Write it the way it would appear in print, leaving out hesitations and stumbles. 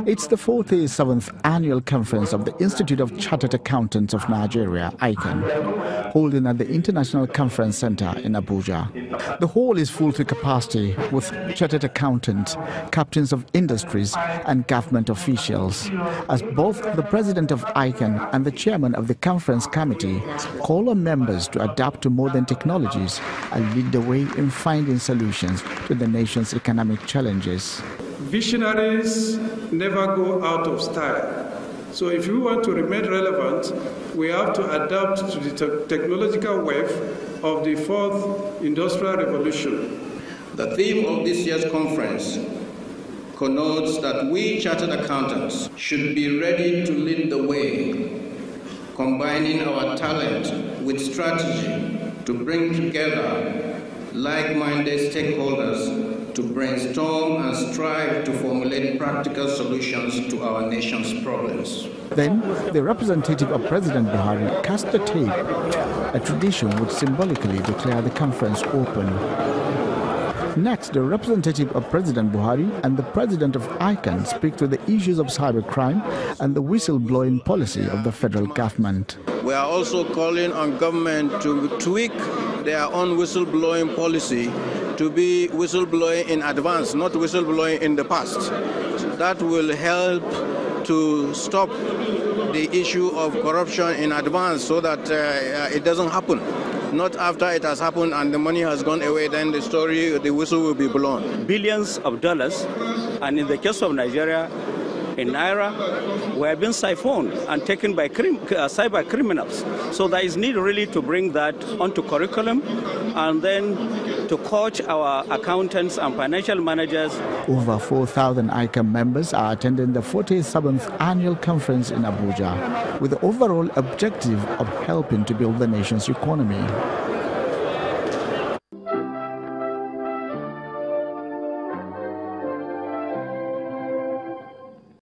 It's the 47th annual conference of the Institute of Chartered Accountants of Nigeria, ICAN, holding at the International Conference Center in Abuja. The hall is full to capacity with chartered accountants, captains of industries and government officials, as both the president of ICAN and the chairman of the conference committee call on members to adapt to modern technologies and lead the way in finding solutions to the nation's economic challenges. Visionaries never go out of style. So if we want to remain relevant, we have to adapt to the technological wave of the fourth industrial revolution. The theme of this year's conference connotes that we chartered accountants should be ready to lead the way, combining our talent with strategy to bring together like-minded stakeholders to brainstorm and strive to formulate practical solutions to our nation's problems. Then, the representative of President Buhari cast the tape, a tradition which symbolically declared the conference open. Next, the representative of President Buhari and the president of ICAN speak to the issues of cybercrime and the whistleblowing policy of the federal government. We are also calling on government to tweak their own whistleblowing policy to be whistleblowing in advance, not whistleblowing in the past. That will help to stop the issue of corruption in advance so that it doesn't happen. Not after it has happened and the money has gone away, then the whistle will be blown. Billions of dollars, and in the case of Nigeria, in Naira, were being siphoned and taken by cyber criminals. So there is need really to bring that onto curriculum and then to coach our accountants and financial managers. Over 4,000 ICAN members are attending the 47th annual conference in Abuja with the overall objective of helping to build the nation's economy.